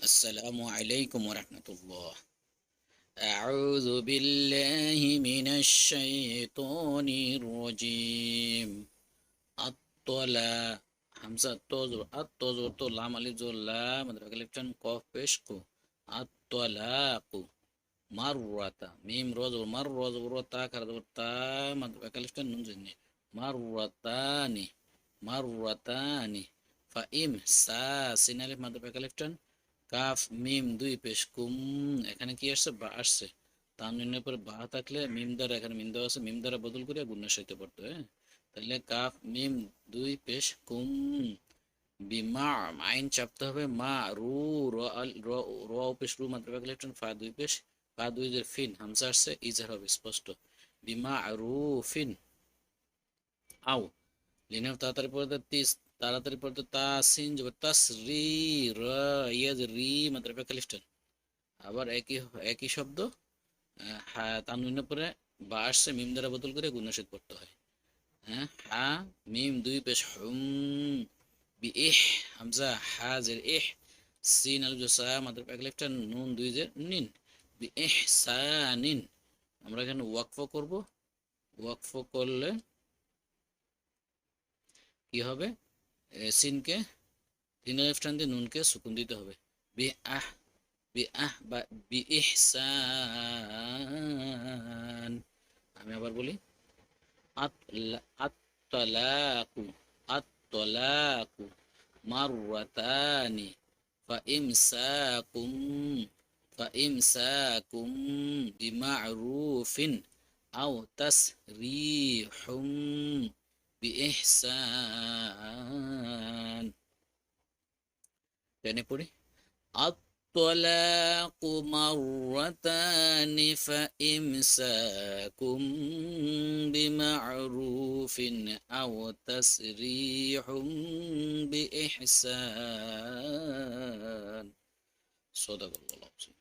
السلام عليكم ورحمة الله. أعوذ بالله من الشيطان الرجيم. الطلا همزة التوزر التوزر تو لام ألف زور لام مدرك لفتن قاف بشكو. الطلاق مرة ميم روز مر روز تا كرد تا مدرك لفتن نون زني مرتان مرتان فإم سا سين ألف مدرك لفتن calf মিম দুই পেশ কুম। এখানে কি আসছে? বা আসছে। তানবিনের পরে বা থাকলে মিম দ্বারা, এখানে মিম দেওয়া আছে, মিম দ্বারা বদল করে গুণের সাথে পড়তে হয়। তাহলে কাফ মিম দুই পেশ কুম। বিমা আইন চাপতে হবে মা রু র র র পেশ রু মাত্র লিখছেন ফা দুই পেশ ফা দুই যে ফিন হামজা আসছে ইজার হবে স্পষ্ট। বিমা রু ফিন আও লিনের তাড়াতাড়ি পড়তে তিস তাড়াতাড়ি পড়তে তাসিন যাব তাসরি র ইয়াজ রি মাত্র লিখছেন। আবার একই একই শব্দ তানবিনের পরে বা আসছে মিম দ্বারা বদল করে গুণাশিত পড়তে হয়। হ্যাঁ, হা মিম দুই পেশ হুম। বি ইহ হামজা হাজের ইহ সিন আলফ জসা মাত্র এক লেফটার নুন দুই জের নিন। বি ইহ সানিন। আমরা এখানে ওয়াকফ করব। ওয়াকফ করলে কি হবে? সিনকে তিন আলিফ টান দিয়ে নুনকে সুকুন দিতে হবে। বি আহ বি আহ বা বি ইহসান। আমি আবার বলি আত-তালাকু আত-তালাকু মাররাতানি ফাইমসাকুম ফাইমসাকুম বিমা'রুফিন আও তাসরিহুম বিইহসান। টেনে পড়ি الطلاق مرتان فإمساك بمعروف أو تسريح بإحسان. صدق الله العظيم.